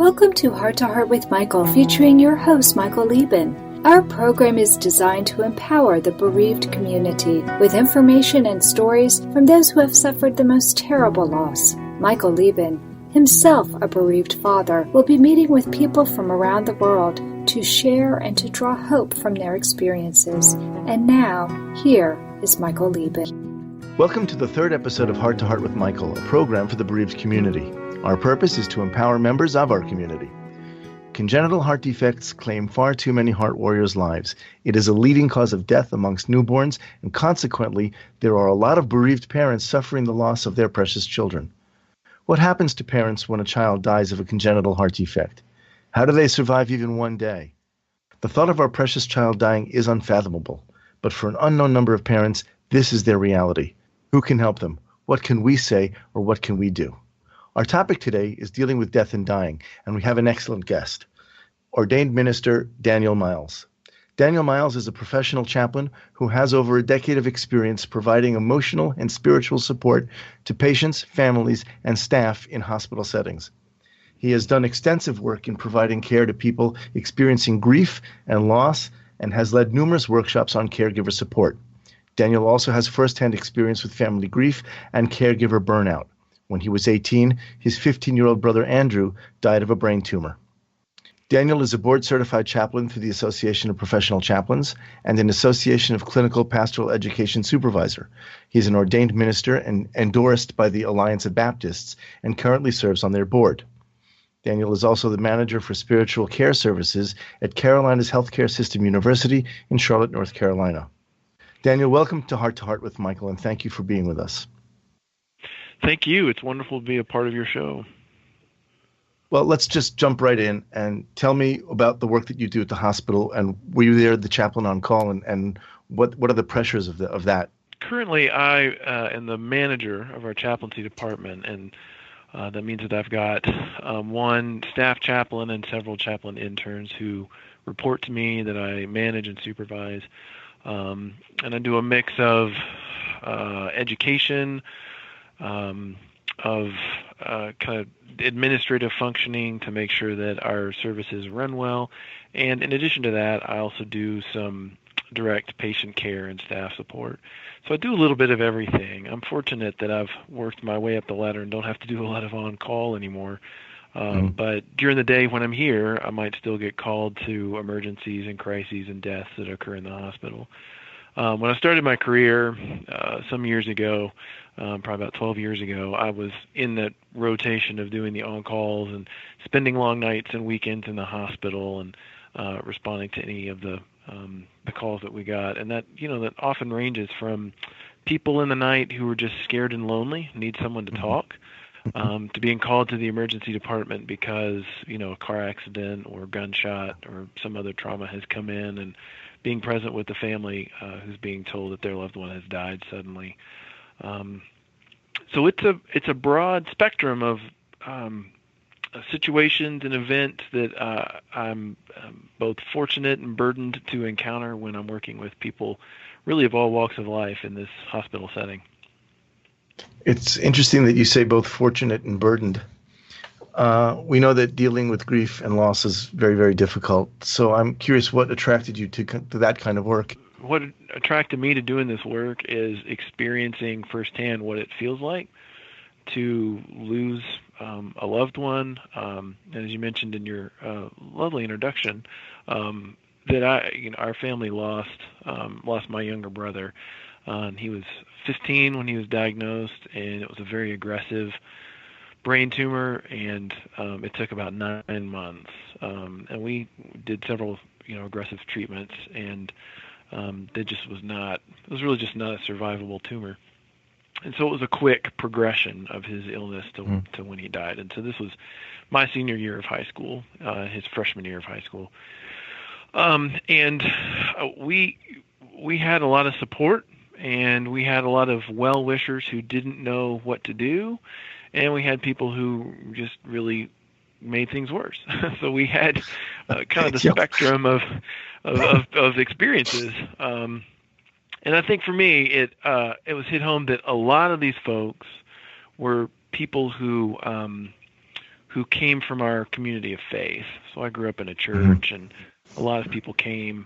Welcome to Heart to Heart with Michael, featuring your host, Michael Lieben. Our program is designed to empower the bereaved community with information and stories from those who have suffered the most terrible loss. Michael Lieben, himself a bereaved father, will be meeting with people from around the world to share and to draw hope from their experiences. And now, here is Michael Lieben. Welcome to the third episode of Heart to Heart with Michael, a program for the bereaved community. Our purpose is to empower members of our community. Congenital heart defects claim far too many heart warriors' lives. It is a leading cause of death amongst newborns, and consequently, there are a lot of bereaved parents suffering the loss of their precious children. What happens to parents when a child dies of a congenital heart defect? How do they survive even one day? The thought of our precious child dying is unfathomable, but for an unknown number of parents, this is their reality. Who can help them? What can we say, or what can we do? Our topic today is dealing with death and dying, and we have an excellent guest, ordained minister Daniel Miles. Daniel Miles is a professional chaplain who has over a decade of experience providing emotional and spiritual support to patients, families, and staff in hospital settings. He has done extensive work in providing care to people experiencing grief and loss and has led numerous workshops on caregiver support. Daniel also has firsthand experience with family grief and caregiver burnout. When he was 18, his 15-year-old brother Andrew died of a brain tumor. Daniel is a board-certified chaplain through the Association of Professional Chaplains and an Association of Clinical Pastoral Education Supervisor. He is an ordained minister and endorsed by the Alliance of Baptists and currently serves on their board. Daniel is also the manager for spiritual care services at Carolina's Healthcare System University in Charlotte, North Carolina. Daniel, welcome to Heart with Michael, and thank you for being with us. Thank you. It's wonderful to be a part of your show. Well, let's just jump right in and tell me about the work that you do at the hospital, and were you there, the chaplain on call, and what are the pressures of that? Currently, I am the manager of our chaplaincy department, and that means that I've got one staff chaplain and several chaplain interns who report to me that I manage and supervise. And I do a mix of education, of kind of administrative functioning to make sure that our services run well. And in addition to that, I also do some direct patient care and staff support. So I do a little bit of everything. I'm fortunate that I've worked my way up the ladder and don't have to do a lot of on-call anymore. But during the day when I'm here, I might still get called to emergencies and crises and deaths that occur in the hospital. When I started my career some years ago, probably about 12 years ago, I was in that rotation of doing the on-calls and spending long nights and weekends in the hospital and responding to any of the calls that we got. And that, that often ranges from people in the night who are just scared and lonely, need someone to talk, to being called to the emergency department because, a car accident or gunshot or some other trauma has come in, and being present with the family who's being told that their loved one has died suddenly. So it's a broad spectrum of situations and events that I'm both fortunate and burdened to encounter when I'm working with people really of all walks of life in this hospital setting. It's interesting that you say both fortunate and burdened. We know that dealing with grief and loss is very, very difficult. So I'm curious what attracted you to that kind of work. What attracted me to doing this work is experiencing firsthand what it feels like to lose a loved one. And as you mentioned in your lovely introduction, that our family lost my younger brother. He was 15 when he was diagnosed, and it was a very aggressive brain tumor, and it took about 9 months. And we did several, aggressive treatments, and it was really just not a survivable tumor. And so it was a quick progression of his illness to when he died. And so this was my senior year of high school, his freshman year of high school. And we had a lot of support, and we had a lot of well-wishers who didn't know what to do, and we had people who just really made things worse. So we had kind of the spectrum of experiences. And I think for me, it was hit home that a lot of these folks were people who who came from our community of faith. So I grew up in a church, and a lot of people came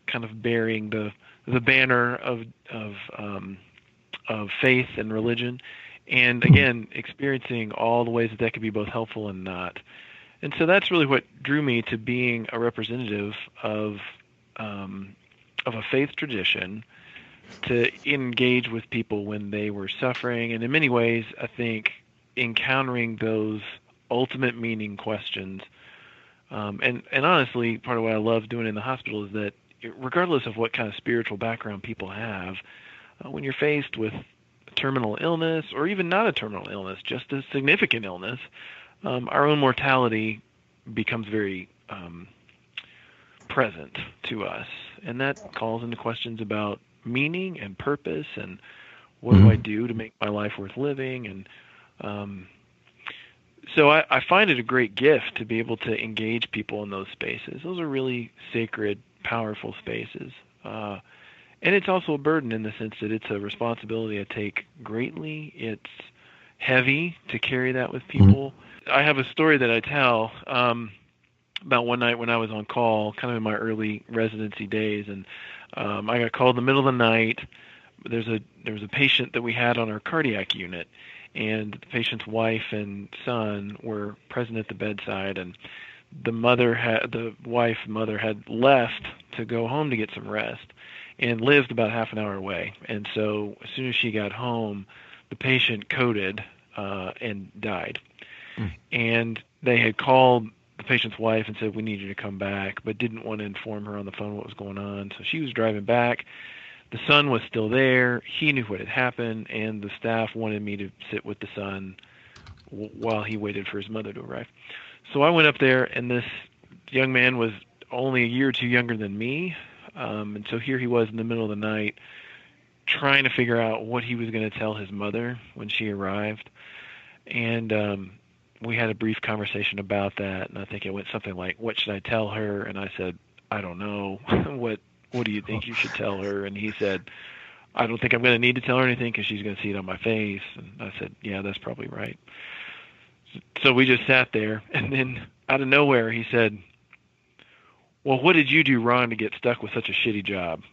kind of bearing the banner of faith and religion, and again, experiencing all the ways that could be both helpful and not. And so that's really what drew me to being a representative of a faith tradition, to engage with people when they were suffering, and in many ways, I think, encountering those ultimate meaning questions. And honestly, part of what I love doing in the hospital is that regardless of what kind of spiritual background people have, when you're faced with terminal illness, or even not a terminal illness, just a significant illness, our own mortality becomes very present to us. And that calls into questions about meaning and purpose, and what do I do to make my life worth living. And so I find it a great gift to be able to engage people in those spaces. Those are really sacred, powerful spaces. And it's also a burden in the sense that it's a responsibility I take greatly. It's heavy to carry that with people. I have a story that I tell about one night when I was on call, kind of in my early residency days, and I got called in the middle of the night. There was a patient that we had on our cardiac unit, and the patient's wife and son were present at the bedside, and the mother had left to go home to get some rest, and lived about half an hour away. And so as soon as she got home, the patient coded and died. And they had called the patient's wife and said, "We need you to come back," but didn't want to inform her on the phone what was going on. So she was driving back. The son was still there. He knew what had happened, and the staff wanted me to sit with the son while he waited for his mother to arrive. So I went up there, and this young man was only a year or two younger than me. And so here he was in the middle of the night trying to figure out what he was going to tell his mother when she arrived. And we had a brief conversation about that, and I think it went something like, "What should I tell her?" And I said, "I don't know. What do you think you should tell her?" And he said, "I don't think I'm going to need to tell her anything because she's going to see it on my face." And I said, "Yeah, that's probably right." So we just sat there, and then out of nowhere he said, "Well, what did you do wrong to get stuck with such a shitty job?"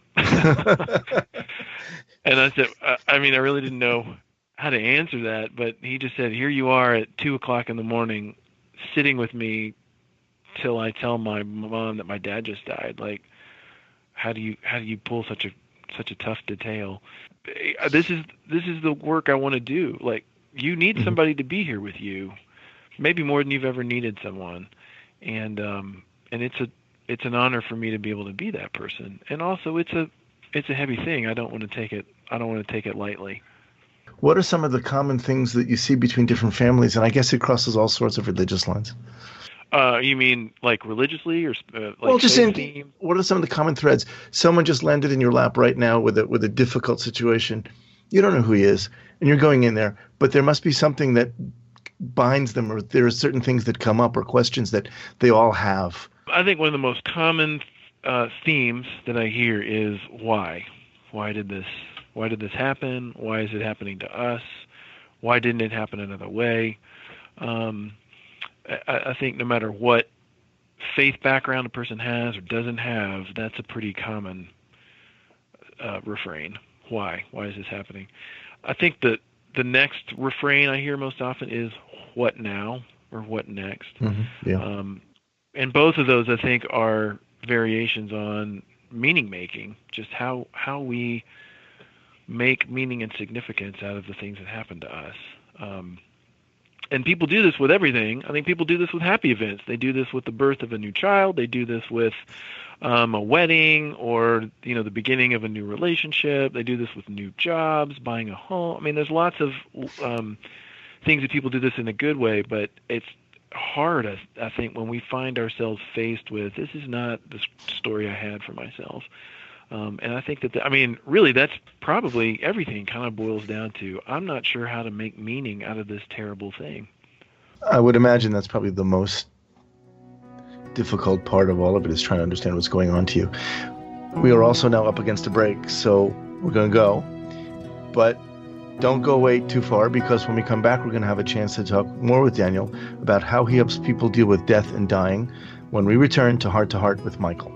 And I said, I really didn't know how to answer that, but he just said, "Here you are at 2:00 in the morning, sitting with me till I tell my mom that my dad just died. Like, how do you pull such a tough detail? This is the work I want to do. Like, you need somebody to be here with you, maybe more than you've ever needed someone, and it's an honor for me to be able to be that person. And also, it's a heavy thing. I don't want to take it lightly." What are some of the common things that you see between different families? And I guess it crosses all sorts of religious lines. You mean like religiously, or what are some of the common threads? Someone just landed in your lap right now with a difficult situation. You don't know who he is, and you're going in there, but there must be something that binds them, or there are certain things that come up, or questions that they all have. I think one of the most common themes that I hear is why. Why did this happen? Why is it happening to us? Why didn't it happen another way? I think no matter what faith background a person has or doesn't have, that's a pretty common refrain. Why? Why is this happening? I think that the next refrain I hear most often is what now, or what next. Yeah. And both of those, I think, are variations on meaning making, just how we make meaning and significance out of the things that happen to us. And people do this with everything. I think people do this with happy events. They do this with the birth of a new child. They do this with a wedding, or the beginning of a new relationship. They do this with new jobs, buying a home. There's lots of things that people do this in a good way, but it's hard, I think, when we find ourselves faced with, this is not the story I had for myself. And I think that, really, that's probably everything kind of boils down to, I'm not sure how to make meaning out of this terrible thing. I would imagine that's probably the most difficult part of all of it, is trying to understand what's going on to you. We are also now up against a break, so we're going to go. But Don't go away too far, because when we come back, we're going to have a chance to talk more with Daniel about how he helps people deal with death and dying when we return to Heart with Michael.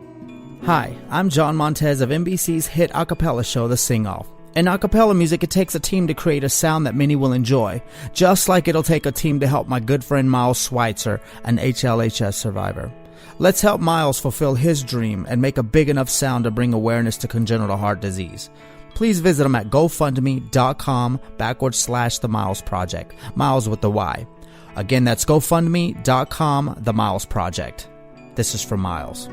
Hi, I'm John Montez of NBC's hit a cappella show, The Sing-Off. In a cappella music, it takes a team to create a sound that many will enjoy, just like it'll take a team to help my good friend Miles Schweitzer, an HLHS survivor. Let's help Miles fulfill his dream and make a big enough sound to bring awareness to congenital heart disease. Please visit him at gofundme.com/The Miles Project. Miles with the Y. Again, that's gofundme.com/The Miles Project. This is for Miles.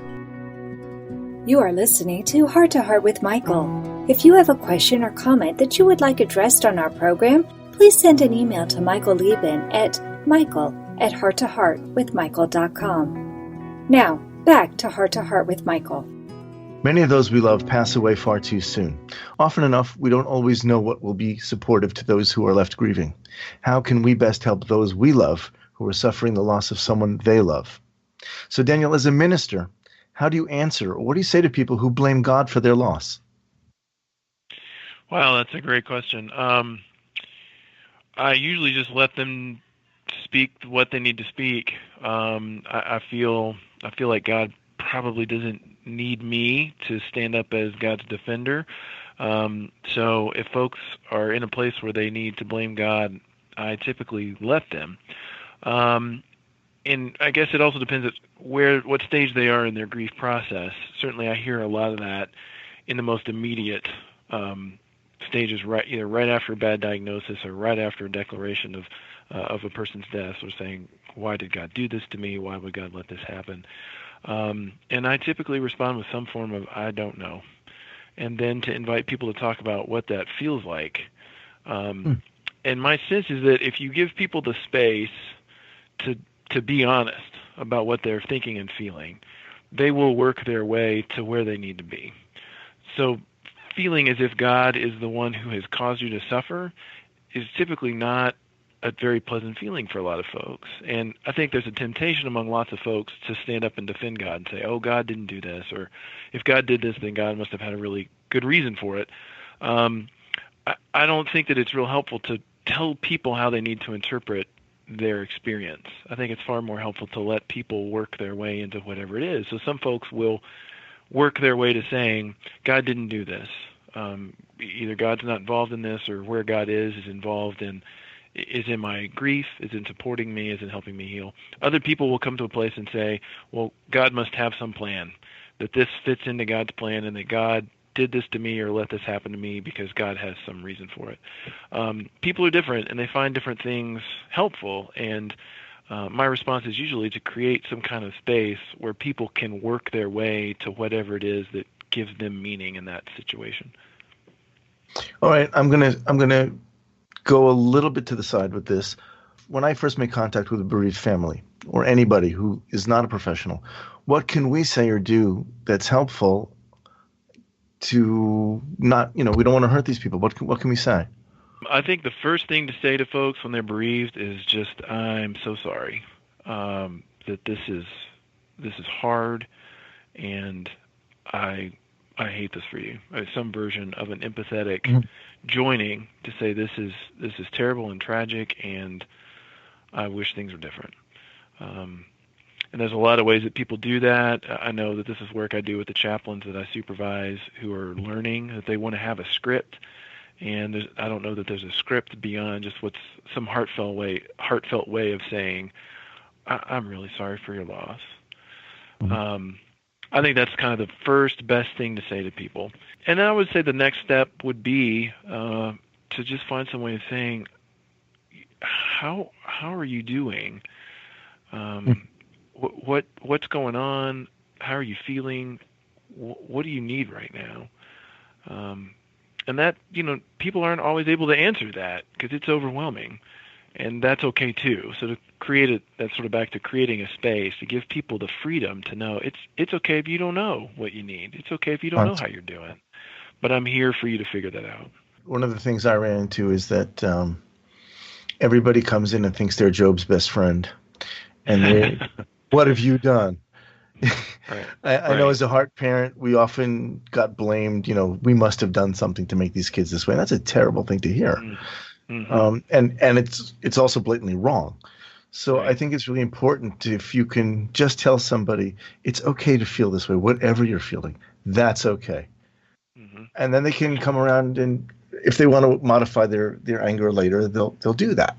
You are listening to Heart with Michael. If you have a question or comment that you would like addressed on our program, please send an email to Michael Lieben at michael@hearttoheartwithmichael.com. Now, back to Heart with Michael. Many of those we love pass away far too soon. Often enough, we don't always know what will be supportive to those who are left grieving. How can we best help those we love who are suffering the loss of someone they love? So, Daniel, as a minister, how do you answer, or what do you say to people who blame God for their loss? Wow, that's a great question. I usually just let them speak what they need to speak. I feel like God probably doesn't need me to stand up as God's defender. So if folks are in a place where they need to blame God, I typically let them. And I guess it also depends at what stage they are in their grief process. Certainly, I hear a lot of that in the most immediate stages, either right after a bad diagnosis or right after a declaration of a person's death, or saying, "Why did God do this to me? Why would God let this happen?" And I typically respond with some form of "I don't know," and then to invite people to talk about what that feels like. And my sense is that if you give people the space to be honest about what they're thinking and feeling, they will work their way to where they need to be. So feeling as if God is the one who has caused you to suffer is typically not a very pleasant feeling for a lot of folks. And I think there's a temptation among lots of folks to stand up and defend God and say, "Oh, God didn't do this," or "If God did this, then God must have had a really good reason for it." I don't think that it's real helpful to tell people how they need to interpret their experience. I think it's far more helpful to let people work their way into whatever it is. So some folks will work their way to saying, "God didn't do this." Either God's not involved in this, or where God is involved in my grief, is in supporting me, is in helping me heal. Other people will come to a place and say, "Well, God must have some plan, that this fits into God's plan, and that God did this to me or let this happen to me because God has some reason for it." People are different, and they find different things helpful, and my response is usually to create some kind of space where people can work their way to whatever it is that gives them meaning in that situation. All right, I'm gonna go a little bit to the side with this. When I first make contact with a bereaved family or anybody who is not a professional, what can we say or do that's helpful to not, we don't want to hurt these people? What can we say? I think the first thing to say to folks when they're bereaved is just, "I'm so sorry that this is hard, and I hate this for you." Some version of an empathetic joining to say, this is terrible and tragic, and I wish things were different. And there's a lot of ways that people do that. I know that this is work I do with the chaplains that I supervise, who are learning that they want to have a script. And I don't know that there's a script beyond just what's some heartfelt way of saying, "I'm really sorry for your loss." I think that's kind of the first best thing to say to people. And then I would say the next step would be to just find some way of saying, how are you doing? What's going on? How are you feeling? What do you need right now? And that, people aren't always able to answer that because it's overwhelming. And that's okay too. So to create that's sort of back to creating a space to give people the freedom to know it's okay if you don't know what you need. It's okay if you don't know how you're doing. But I'm here for you to figure that out. One of the things I ran into is that everybody comes in and thinks they're Job's best friend. And what have you done? Right. I know as a heart parent, we often got blamed, we must have done something to make these kids this way. And that's a terrible thing to hear. Mm-hmm. And it's also blatantly wrong. So I Right. think it's really important if you can just tell somebody it's okay to feel this way, whatever you're feeling, that's okay. Mm-hmm. And then they can come around, and if they want to modify their anger later, they'll do that.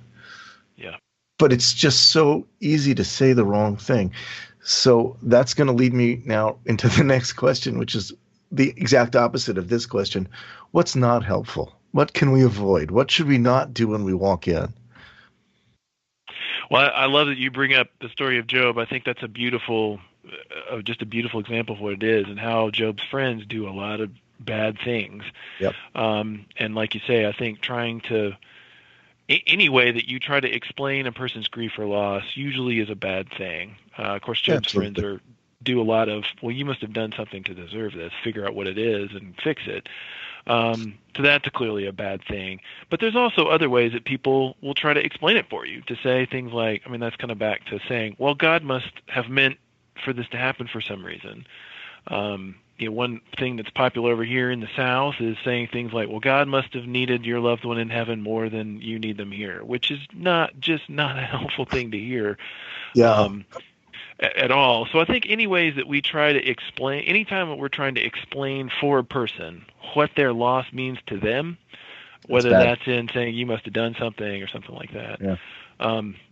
Yeah. But it's just so easy to say the wrong thing. So that's going to lead me now into the next question, which is the exact opposite of this question. What's not helpful? What can we avoid? What should we not do when we walk in? Well, I love that you bring up the story of Job. I think that's just a beautiful example of what it is and how Job's friends do a lot of bad things. Yep. And like you say, I think trying to any way that you try to explain a person's grief or loss usually is a bad thing. Of course, Job's friends do a lot of, well, you must have done something to deserve this. Figure out what it is and fix it. So that's clearly a bad thing. But there's also other ways that people will try to explain it for you, to say things like, that's kind of back to saying, well, God must have meant for this to happen for some reason. One thing that's popular over here in the South is saying things like, well, God must have needed your loved one in heaven more than you need them here, which is not a helpful thing to hear. Yeah. At all. So I think any ways that we try to explain, anytime that we're trying to explain for a person what their loss means to them, whether that's in saying you must have done something or something like that. Yeah.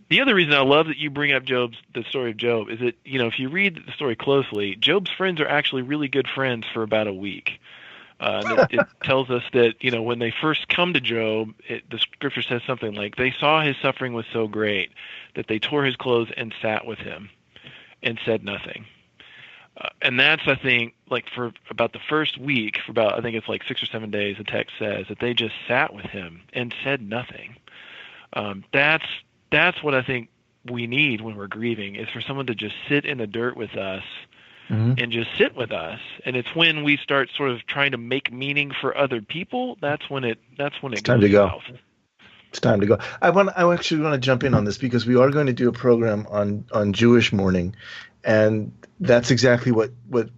The other reason I love that you bring up the story of Job is that, if you read the story closely, Job's friends are actually really good friends for about a week. And it tells us that, when they first come to Job, the scripture says something like, they saw his suffering was so great that they tore his clothes and sat with him and said nothing. And that's, I think, like for about the first week, for about, I think it's like 6 or 7 days, the text says that they just sat with him and said nothing. That's what I think we need when we're grieving, is for someone to just sit in the dirt with us and just sit with us. And it's when we start sort of trying to make meaning for other people, that's when it goes south. It's time to go. I actually want to jump in on this because we are going to do a program on Jewish mourning, and that's exactly what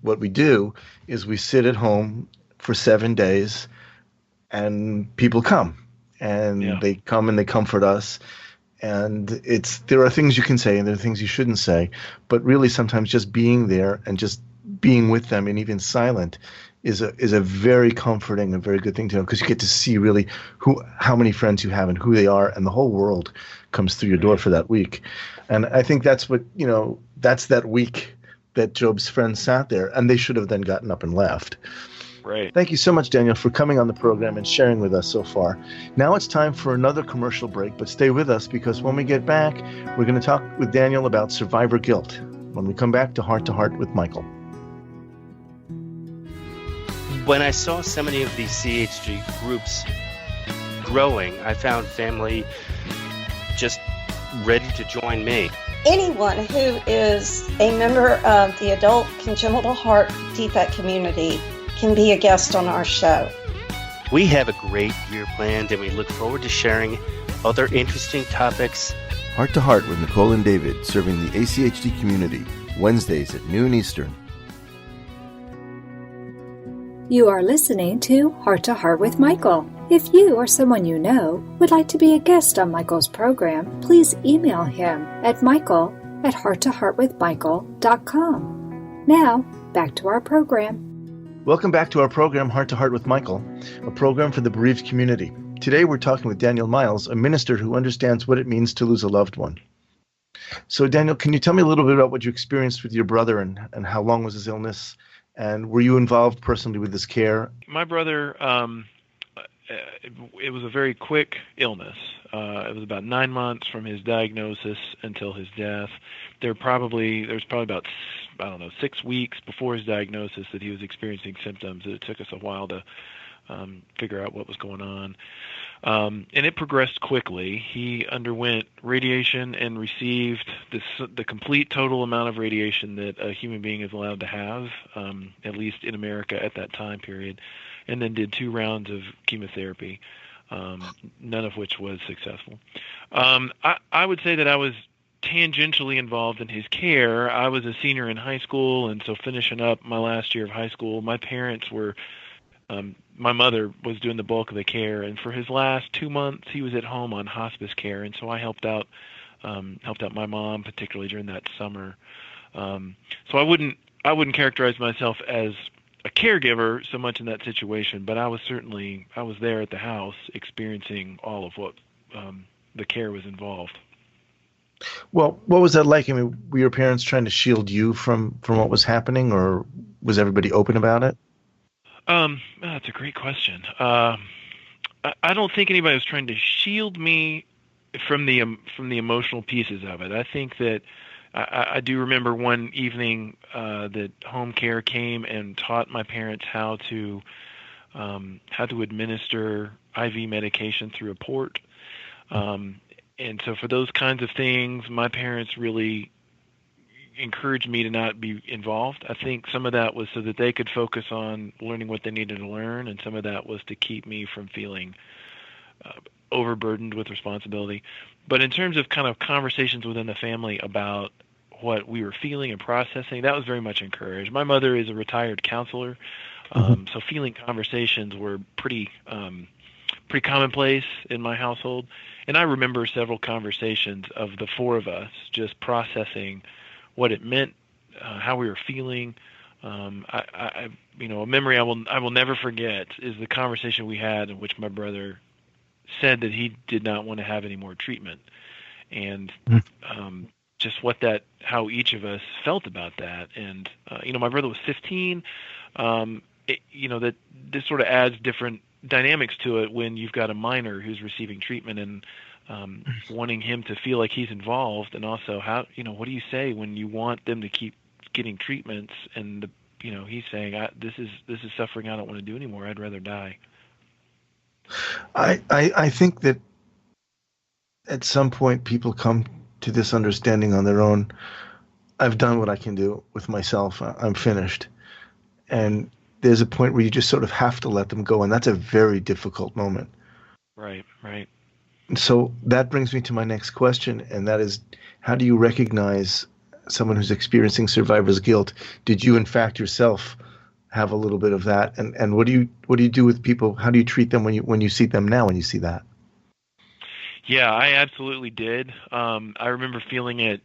we do. Is we sit at home for 7 days, and people come, and they come and they comfort us. And there are things you can say and there are things you shouldn't say, but really sometimes just being there and just being with them, and even silent, is a very comforting and very good thing to know, because you get to see really how many friends you have and who they are, and the whole world comes through your door for that week. And I think that's what, that's that week that Job's friends sat there, and they should have then gotten up and left. Right. Thank you so much, Daniel, for coming on the program and sharing with us so far. Now it's time for another commercial break, but stay with us, because when we get back, we're going to talk with Daniel about survivor guilt when we come back to Heart with Michael. When I saw so many of these CHG groups growing, I found family just ready to join me. Anyone who is a member of the adult congenital heart defect community can be a guest on our show. We have a great year planned, and we look forward to sharing other interesting topics. Heart to Heart with Nicole and David, serving the ACHD community, Wednesdays at noon Eastern. You are listening to Heart to Heart with Michael. If you or someone you know would like to be a guest on Michael's program, please email him at michael@hearttoheartwithmichael.com. Now, back to our program. Welcome back to our program, Heart to Heart with Michael, a program for the bereaved community. Today we're talking with Daniel Miles, a minister who understands what it means to lose a loved one. So Daniel, can you tell me a little bit about what you experienced with your brother and how long was his illness? And were you involved personally with his care? My brother, it was a very quick illness. It was about 9 months from his diagnosis until his death. There's probably about 6 weeks before his diagnosis that he was experiencing symptoms. It took us a while to figure out what was going on. And it progressed quickly. He underwent radiation and received the complete total amount of radiation that a human being is allowed to have, at least in America at that time period, and then did 2 rounds of chemotherapy, none of which was successful. I would say that I was tangentially involved in his care. I was a senior in high school, and so finishing up my last year of high school, my parents were, my mother was doing the bulk of the care, and for his last 2 months, he was at home on hospice care, and so I helped out my mom, particularly during that summer. So I wouldn't characterize myself as a caregiver so much in that situation, but I was there at the house experiencing all of what the care was involved. Well, what was that like? I mean, were your parents trying to shield you from what was happening, or was everybody open about it? That's a great question. I don't think anybody was trying to shield me from the emotional pieces of it. I think that I do remember one evening that home care came and taught my parents how to administer IV medication through a port. And so for those kinds of things, my parents really encouraged me to not be involved. I think some of that was so that they could focus on learning what they needed to learn, and some of that was to keep me from feeling overburdened with responsibility. But in terms of kind of conversations within the family about what we were feeling and processing, that was very much encouraged. My mother is a retired counselor, so feeling conversations were pretty commonplace in my household. And I remember several conversations of the four of us just processing what it meant, how we were feeling. A memory I will never forget is the conversation we had in which my brother said that he did not want to have any more treatment, and just how each of us felt about that. And my brother was 15. That this sort of adds different dynamics to it when you've got a minor who's receiving treatment, and wanting him to feel like he's involved, and also what do you say when you want them to keep getting treatments, and he's saying, this is suffering I don't want to do anymore, I'd rather die. I think that at some point people come to this understanding on their own. I've done what I can do with myself. I'm finished. And there's a point where you just sort of have to let them go, and that's a very difficult moment. Right. So that brings me to my next question, and that is, how do you recognize someone who's experiencing survivor's guilt? Did you, in fact, yourself have a little bit of that? And what do you do with people? How do you treat them when you see them now, when you see that? Yeah, I absolutely did. I remember feeling it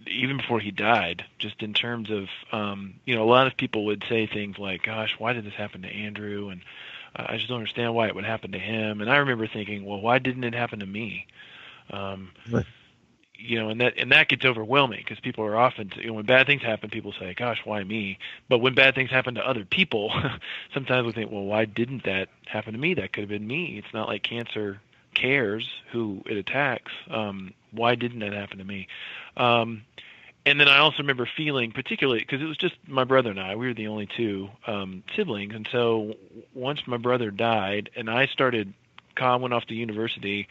even before he died, just in terms of, a lot of people would say things like, gosh, why did this happen to Andrew? And I just don't understand why it would happen to him. And I remember thinking, well, why didn't it happen to me? Right. And that gets overwhelming, because people are often, when bad things happen, people say, gosh, why me? But when bad things happen to other people, sometimes we think, well, why didn't that happen to me? That could have been me. It's not like cancer cares who it attacks. Why didn't that happen to me? And then I also remember feeling, particularly because it was just my brother and I, we were the only two siblings. And so once my brother died and I went off to university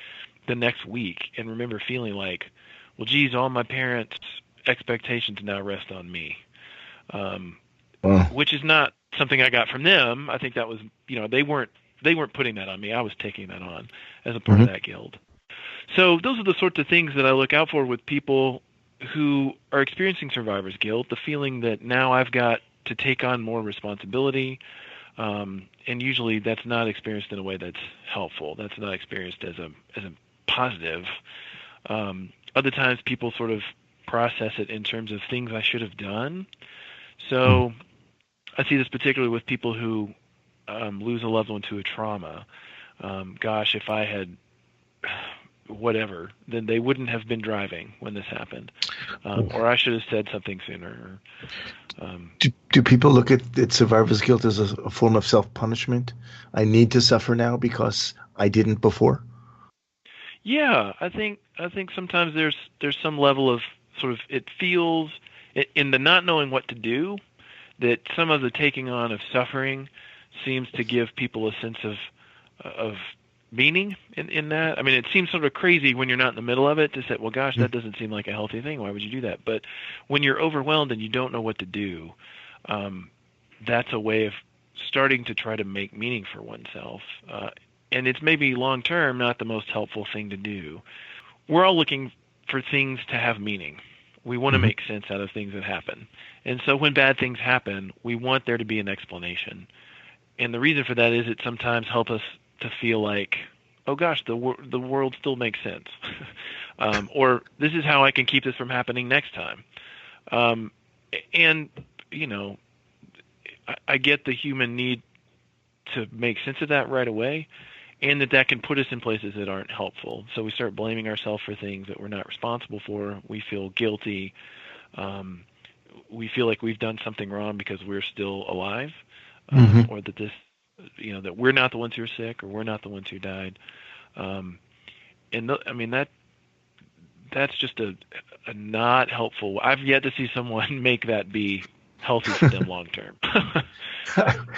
the next week, and remember feeling like, well, geez, all my parents' expectations now rest on me, which is not something I got from them. I think that was, they weren't putting that on me. I was taking that on as a part of that guilt. So those are the sorts of things that I look out for with people who are experiencing survivor's guilt, the feeling that now I've got to take on more responsibility, and usually that's not experienced in a way that's helpful. That's not experienced as a positive. Other times people sort of process it in terms of things I should have done. So I see this particularly with people who lose a loved one to a trauma. Gosh, if I had whatever, then they wouldn't have been driving when this happened, or I should have said something sooner. Do people look at survivor's guilt as a form of self-punishment? I need to suffer now because I didn't before? Yeah, I think sometimes there's some level of sort of, it feels in the not knowing what to do, that some of the taking on of suffering seems to give people a sense of meaning in that. I mean, it seems sort of crazy when you're not in the middle of it to say, well, gosh, that doesn't seem like a healthy thing. Why would you do that? But when you're overwhelmed and you don't know what to do, that's a way of starting to try to make meaning for oneself. And it's maybe long-term not the most helpful thing to do. We're all looking for things to have meaning. We want to make sense out of things that happen. And so when bad things happen, we want there to be an explanation. And the reason for that is it sometimes helps us to feel like, oh gosh, the world still makes sense. Or this is how I can keep this from happening next time. And, I get the human need to make sense of that right away, and that can put us in places that aren't helpful. So we start blaming ourselves for things that we're not responsible for. We feel guilty. We feel like we've done something wrong because we're still alive, or that that we're not the ones who are sick, or we're not the ones who died. That's just a not helpful. I've yet to see someone make that be healthy for them long term.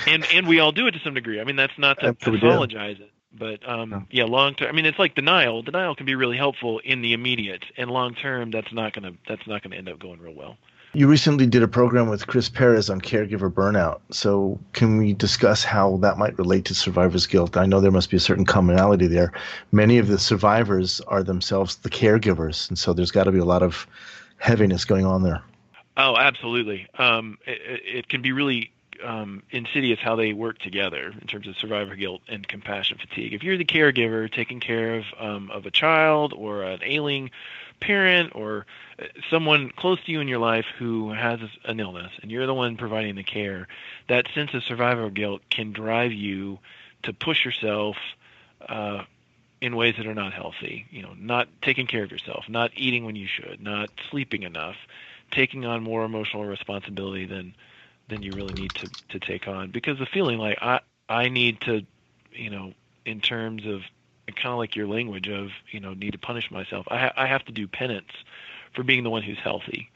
and we all do it to some degree. I mean, that's not to pathologize it, but long term. I mean, it's like denial. Denial can be really helpful in the immediate, and long term, that's not gonna end up going real well. You recently did a program with Chris Perez on caregiver burnout. So can we discuss how that might relate to survivor's guilt? I know there must be a certain commonality there. Many of the survivors are themselves the caregivers, and so there's got to be a lot of heaviness going on there. Oh, absolutely. It can be really insidious how they work together in terms of survivor guilt and compassion fatigue. If you're the caregiver taking care of a child or an ailing parent or someone close to you in your life who has an illness, and you're the one providing the care, that sense of survivor guilt can drive you to push yourself in ways that are not healthy. Not taking care of yourself, not eating when you should, not sleeping enough, taking on more emotional responsibility than you really need to take on, because the feeling like I need to, in terms of kind of like your language of, need to punish myself. I have to do penance for being the one who's healthy.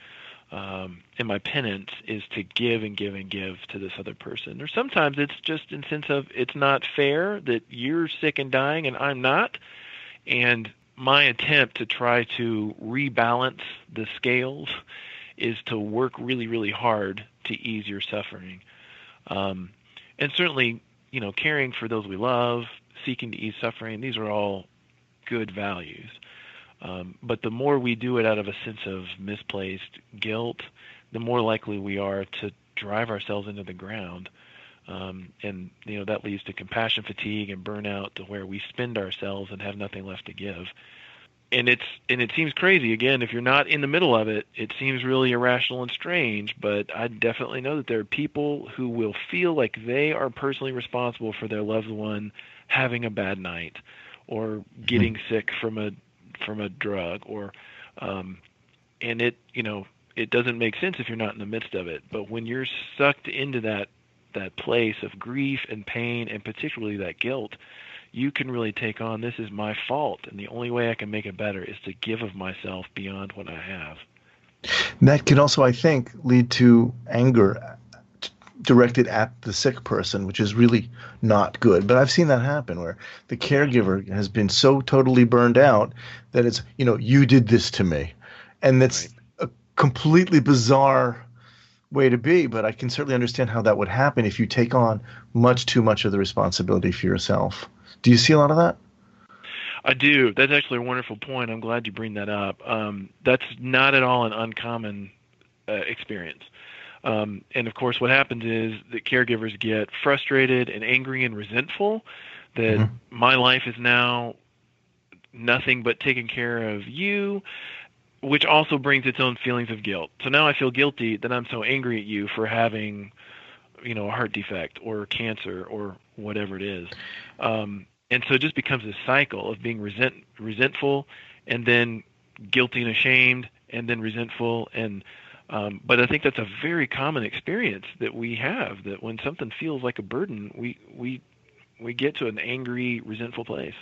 And my penance is to give and give and give to this other person. Or sometimes it's just in sense of it's not fair that you're sick and dying and I'm not. And my attempt to try to rebalance the scales is to work really, really hard to ease your suffering. And certainly, caring for those we love, seeking to ease suffering, these are all good values. But the more we do it out of a sense of misplaced guilt, the more likely we are to drive ourselves into the ground. And that leads to compassion fatigue and burnout, to where we spend ourselves and have nothing left to give. And it seems crazy. Again, if you're not in the middle of it, it seems really irrational and strange, but I definitely know that there are people who will feel like they are personally responsible for their loved one having a bad night or getting sick from a drug, or and it doesn't make sense if you're not in the midst of it. But when you're sucked into that place of grief and pain, and particularly that guilt, you can really take on, this is my fault, and the only way I can make it better is to give of myself beyond what I have. That can also, I think, lead to anger directed at the sick person, which is really not good. But I've seen that happen, where the caregiver has been so totally burned out that it's, you did this to me. And that's a completely bizarre way to be, but I can certainly understand how that would happen if you take on much too much of the responsibility for yourself. Do you see a lot of that? I do. That's actually a wonderful point. I'm glad you bring that up. That's not at all an uncommon experience. And of course, what happens is that caregivers get frustrated and angry and resentful that my life is now nothing but taking care of you, which also brings its own feelings of guilt. So now I feel guilty that I'm so angry at you for having, a heart defect or cancer or whatever it is. And so it just becomes a cycle of being resentful, and then guilty and ashamed, and then resentful. And but I think that's a very common experience that we have, that when something feels like a burden, we get to an angry, resentful place.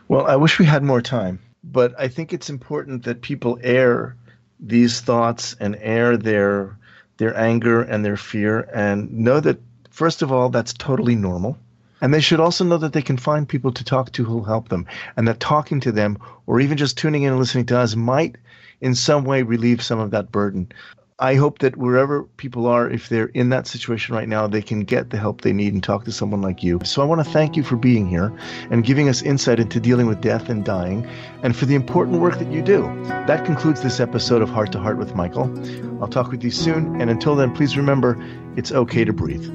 Well, I wish we had more time, but I think it's important that people air these thoughts and air their anger and their fear, and know that, first of all, that's totally normal. And they should also know that they can find people to talk to who'll help them, and that talking to them, or even just tuning in and listening to us, might in some way relieve some of that burden. I hope that wherever people are, if they're in that situation right now, they can get the help they need and talk to someone like you. So I want to thank you for being here and giving us insight into dealing with death and dying, and for the important work that you do. That concludes this episode of Heart to Heart with Michael. I'll talk with you soon, and until then, please remember, it's okay to breathe.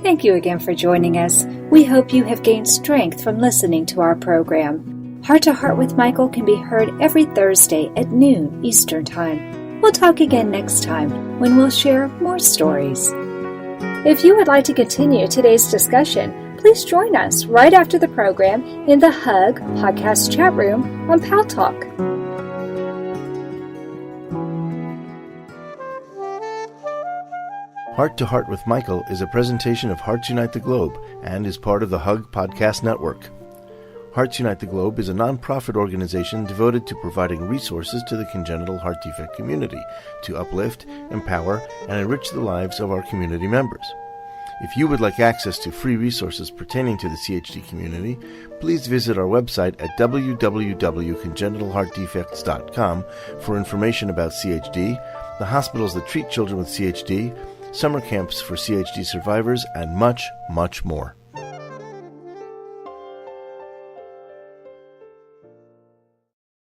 Thank you again for joining us. We hope you have gained strength from listening to our program. Heart to Heart with Michael can be heard every Thursday at noon Eastern Time. We'll talk again next time when we'll share more stories. If you would like to continue today's discussion, please join us right after the program in the HUG podcast chat room on Pal Talk. Heart to Heart with Michael is a presentation of Hearts Unite the Globe and is part of the HUG Podcast Network. Hearts Unite the Globe is a non-profit organization devoted to providing resources to the congenital heart defect community to uplift, empower, and enrich the lives of our community members. If you would like access to free resources pertaining to the CHD community, please visit our website at www.congenitalheartdefects.com for information about CHD, the hospitals that treat children with CHD, summer camps for CHD survivors, and much, much more.